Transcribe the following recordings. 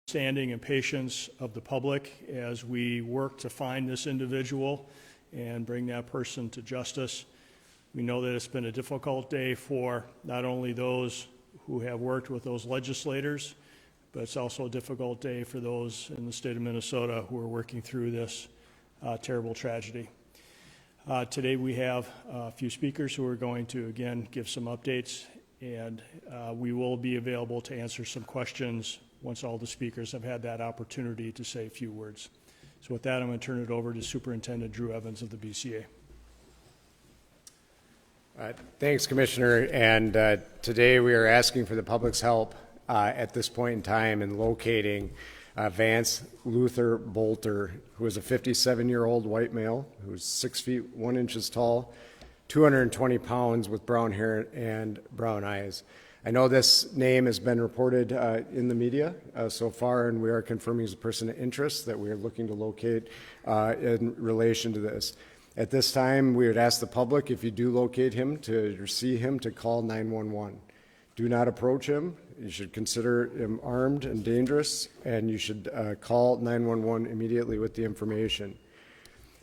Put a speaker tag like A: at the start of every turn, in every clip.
A: understanding and patience of the public as we work to find this individual and bring that person to justice. We know that it's been a difficult day for not only those who have worked with those legislators, but it's also a difficult day for those in the state of Minnesota who are working through this terrible tragedy. Today we have a few speakers who are going to, again, give some updates, and we will be available to answer some questions once all the speakers have had that opportunity to say a few words. So with that, I'm going to turn it over to Superintendent Drew Evans of the BCA.
B: Thanks, Commissioner. And today we are asking for the public's help at this point in time in locating Vance Luther Boelter, who is a 57-year-old white male who's 6 feet 1 inch tall, 220 pounds, with brown hair and brown eyes. I know this name has been reported in the media so far, and we are confirming he's a person of interest that we are looking to locate in relation to this. At this time, we would ask the public, if you do locate him or see him, to call 911. Do not approach him. You should consider him armed and dangerous, and you should call 911 immediately with the information.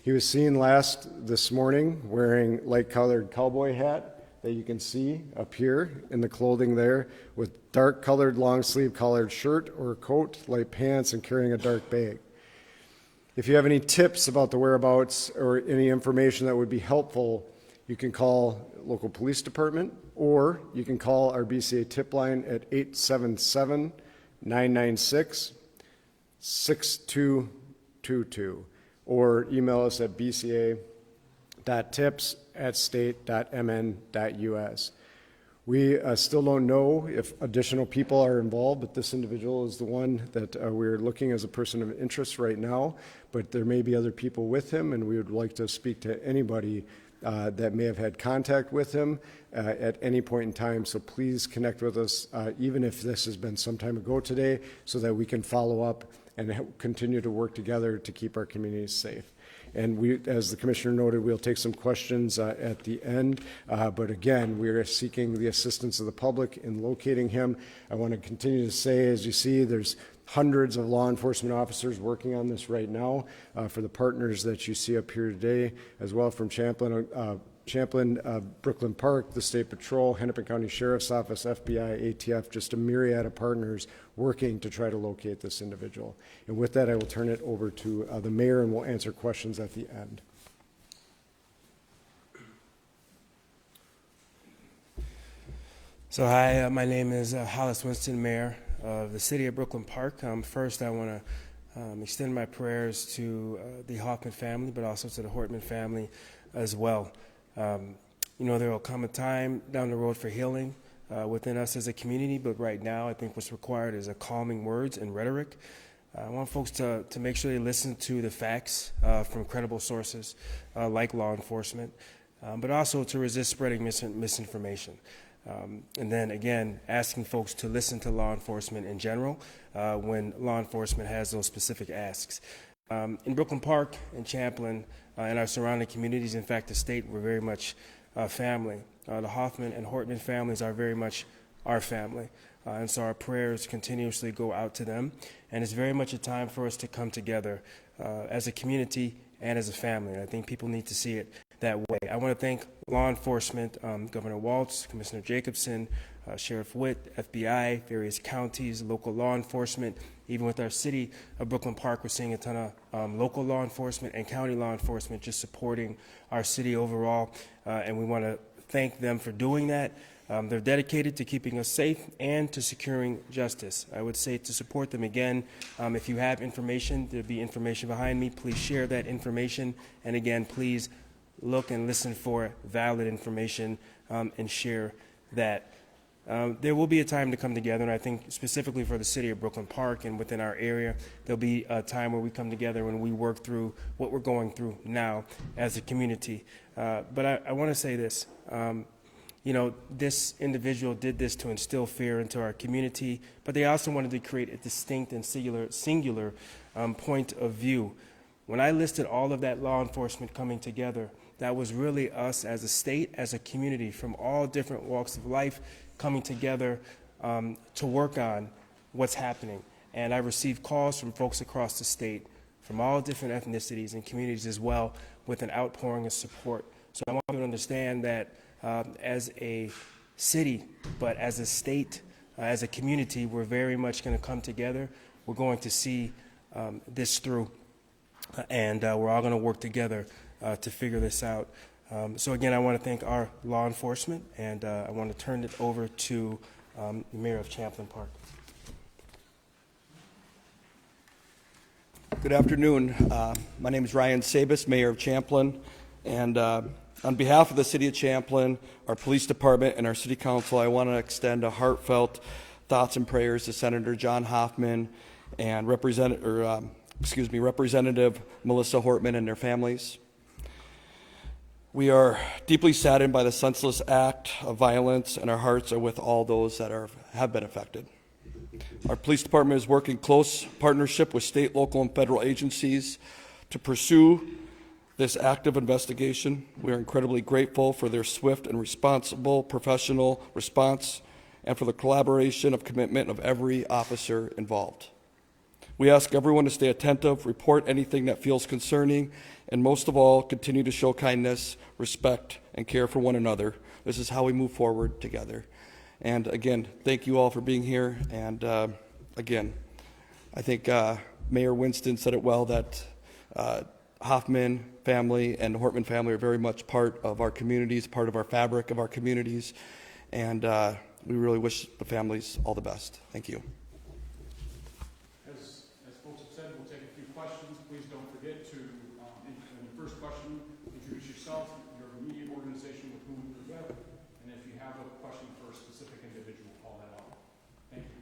B: He was seen last this morning wearing light-colored cowboy hat that you can see up here in the clothing there, with dark-colored long-sleeve collared shirt or coat, light pants, and carrying a dark bag. If you have any tips about the whereabouts or any information that would be helpful, you can call local police department, or you can call our BCA tip line at 877-996-6222, or email us at bca.tips@state.mn.us. We still don't know if additional people are involved, but this individual is the one that we're looking as a person of interest right now, but there may be other people with him, and we would like to speak to anybody that may have had contact with him at any point in time. So please connect with us, even if this has been some time ago today, so that we can follow up and continue to work together to keep our communities safe. And we, as the Commissioner noted, we'll take some questions at the end. But again, we are seeking the assistance of the public in locating him. I want to continue to say, as you see, there's hundreds of law enforcement officers working on this right now for the partners that you see up here today, as well from Champlin, Brooklyn Park, the State Patrol, Hennepin County Sheriff's Office, FBI, ATF, just a myriad of partners working to try to locate this individual. And with that, I will turn it over to the mayor, and we'll answer questions at the end.
C: So hi, my name is Hollis Winston, Mayor of the City of Brooklyn Park. First, I want to extend my prayers to the Hoffman family, but also to the Hortman family as well. You know, there will come a time down the road for healing within us as a community, but right now I think what's required is a calming words and rhetoric. I want folks to make sure they listen to the facts from credible sources like law enforcement, but also to resist spreading misinformation. And then again, asking folks to listen to law enforcement in general when law enforcement has those specific asks. In Brooklyn Park and Champlin and our surrounding communities, in fact, the state, we're very much family. The Hoffman and Hortman families are very much our family. And so our prayers continuously go out to them. And it's very much a time for us to come together as a community and as a family. And I think people need to see it that way. I want to thank law enforcement, Governor Waltz, Commissioner Jacobson, Sheriff Witt, FBI, various counties, local law enforcement. Even with our city of Brooklyn Park, we're seeing a ton of local law enforcement and county law enforcement just supporting our city overall. And we want to thank them for doing that. They're dedicated to keeping us safe and to securing justice. I would say to support them again, if you have information, there'll be information behind me. Please share that information. And again, please look and listen for valid information and share that. There will be a time to come together, and I think specifically for the city of Brooklyn Park and within our area, there'll be a time where we come together and we work through what we're going through now as a community. But I want to say this. You know, this individual did this to instill fear into our community, but they also wanted to create a distinct and singular point of view. When I listed all of that law enforcement coming together, that was really us as a state, as a community, from all different walks of life coming together to work on what's happening. And I received calls from folks across the state, from all different ethnicities and communities as well, with an outpouring of support. So I want you to understand that as a city, but as a state, as a community, we're very much going to come together. We're going to see this through, and we're all going to work together to figure this out. So again, I want to thank our law enforcement, and I want to turn it over to the Mayor of Champlain Park.
D: Good afternoon. My name is Ryan Sabis, Mayor of Champlain, and on behalf of the City of Champlain, our Police Department, and our City Council, I want to extend a heartfelt thoughts and prayers to Senator John Hoffman and Representative Melissa Hortman and their families. We are deeply saddened by the senseless act of violence, and our hearts are with all those that have been affected. Our police department is working close partnership with state, local, and federal agencies to pursue this active investigation. We are incredibly grateful for their swift and responsible professional response and for the collaboration of commitment of every officer involved. We ask everyone to stay attentive, report anything that feels concerning, and most of all, continue to show kindness, respect, and care for one another. This is how we move forward together. And again, thank you all for being here. And again, I think Mayor Winston said it well that Hoffman family and the Hortman family are very much part of our communities, part of our fabric of our communities. And we really wish the families all the best. Thank you.
E: As folks have said, we'll take a few questions. Please don't forget to, in the first question, introduce yourself, your immediate organization with whom you're with, and if you have a question for a specific individual, call that out. Thank you.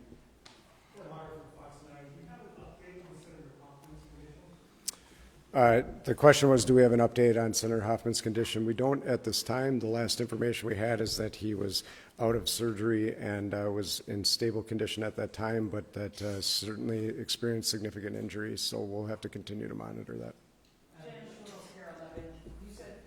B: The question was, do we have an update on Senator Hoffman's condition? We don't at this time. The last information we had is that he was out of surgery and was in stable condition at that time, but that certainly experienced significant injuries, so we'll have to continue to monitor that.
F: You said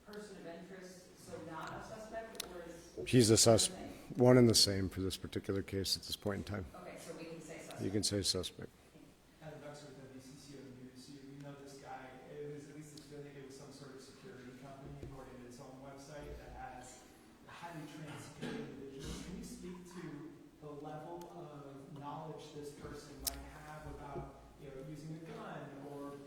F: person of interest, so not a suspect, or is
B: He's a suspect, one and the same for this particular case at this point in time.
F: okay, so we can say suspect.
B: You can say suspect.
G: Adam Buxer with WCCO News. You know this guy. It was at least I think it was some sort of security company, according to its own website, that has highly trained security individuals. Can you speak to the level of knowledge this person might have about, using a gun or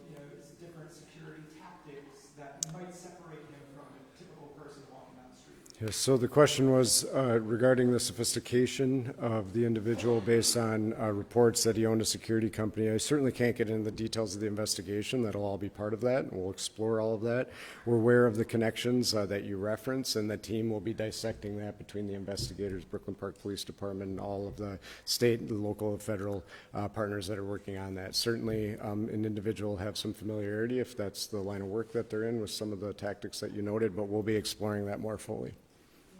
G: different security tactics that might separate him from a typical person walking down the street?
B: Yes, so the question was regarding the sophistication of the individual based on reports that he owned a security company. I certainly can't get into the details of the investigation. That'll all be part of that, and we'll explore all of that. We're aware of the connections that you reference, and the team will be dissecting that between the investigators, Brooklyn Park Police Department, and all of the state, the local, and federal partners that are working on that. Certainly, an individual will have some familiarity if that's the line of work that they're in with some of the tactics that you noted, but we'll be exploring that more fully.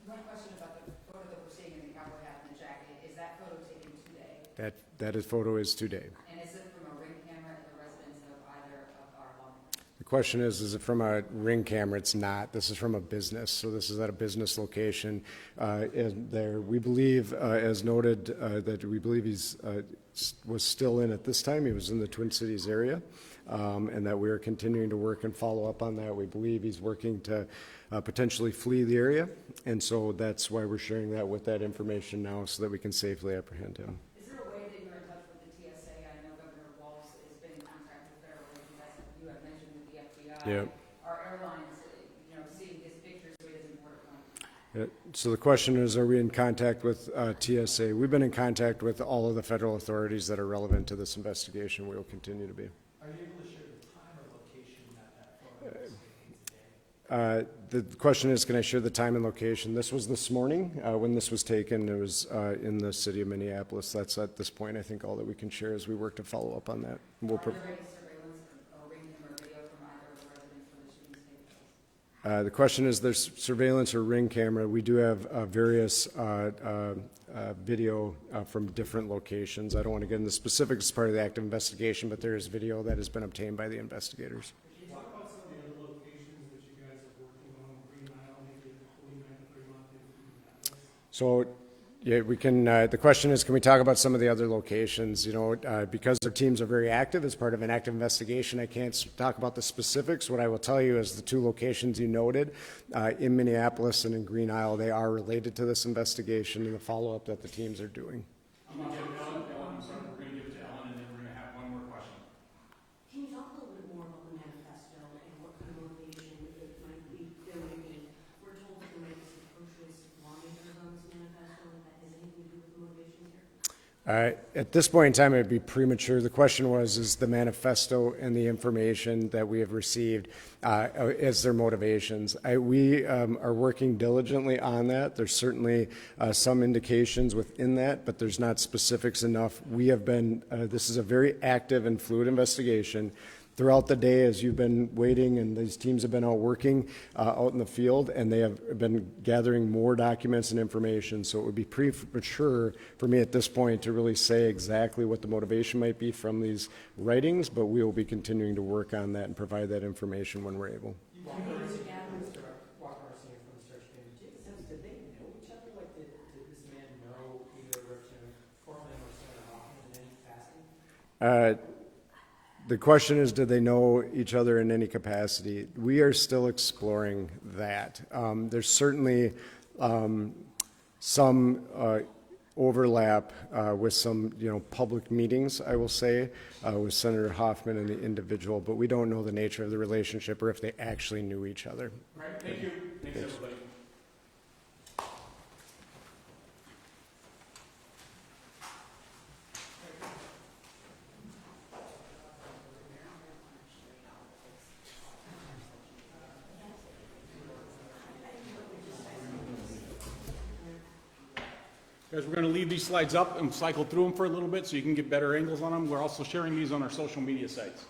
F: One question about the photo that we're seeing in the cowboy hat and the jacket. Is that photo taken today?
B: That photo is today.
F: And is it from a ring camera at the residence of either of our alumni?
B: The question is it from a ring camera? It's not. This is from a business. So this is at a business location. And there, we believe, as noted, that we believe he's was still in at this time. He was in the Twin Cities area, and that we are continuing to work and follow up on that. We believe he's working to potentially flee the area, and so that's why we're sharing that with that information now, so that we can safely apprehend him.
F: Is there a way that you're in touch with the TSA? I know Governor Walz has been in contact with federal agencies. You have mentioned with the FBI.
B: Yep.
F: Are airlines, seeing his pictures, so he doesn't board a plane?
B: So the question is, are we in contact with TSA? We've been in contact with all of the federal authorities that are relevant to this investigation. We will continue to be.
G: Are you able to share the time or location that photo was taken today?
B: The question is, can I share the time and location? This was this morning when this was taken. It was in the city of Minneapolis. That's at this point, I think, all that we can share as we work to follow up on that. We'll
F: Are there any surveillance or ring camera video from either of the residents where the shooting takes place?
B: The question is, there's surveillance or ring camera. We do have various video from different locations. I don't want to get into specifics as part of the active investigation, but there is video that has been obtained by the investigators.
G: Can you talk about some of the other locations that you guys are working on, Green Isle, maybe Holy Night, Fremont, and Minneapolis?
B: So Yeah, we can, the question is, can we talk about some of the other locations? You know, because their teams are very active as part of an active investigation, I can't talk about the specifics. What I will tell you is the two locations you noted, in Minneapolis and in Green Isle, they are related to this investigation and the follow-up that the teams are doing.
E: I'm going to give Ellen, I'm sorry, we're going to give it to Ellen, and then we're going to have one more question.
H: Can you talk a little bit more about the manifesto and what kind of motivation it might be, there might be? We're told that there might be some pro-choice lawmakers on this manifesto. That has anything to do with the motivation here?
B: At this point in time, it'd be premature. The question was, is the manifesto and the information that we have received, is their motivations? We are working diligently on that. There's certainly some indications within that, but there's not specifics enough. We have been, this is a very active and fluid investigation. Throughout the day, as you've been waiting and these teams have been out working out in the field, and they have been gathering more documents and information, so it would be premature for me at this point to really say exactly what the motivation might be from these writings, but we will be continuing to work on that and provide that information when we're able.
G: Did they know each other? Like, did this man know either Hortman or Senator Hoffman in any capacity?
B: The question is, do they know each other in any capacity? We are still exploring that. There's certainly some overlap with some, public meetings, I will say, with Senator Hoffman and the individual, but we don't know the nature of the relationship or if they actually knew each other.
E: All right, thank you. Thanks, everybody. Guys, we're going to leave these slides up and cycle through them for a little bit so you can get better angles on them. We're also sharing these on our social media sites.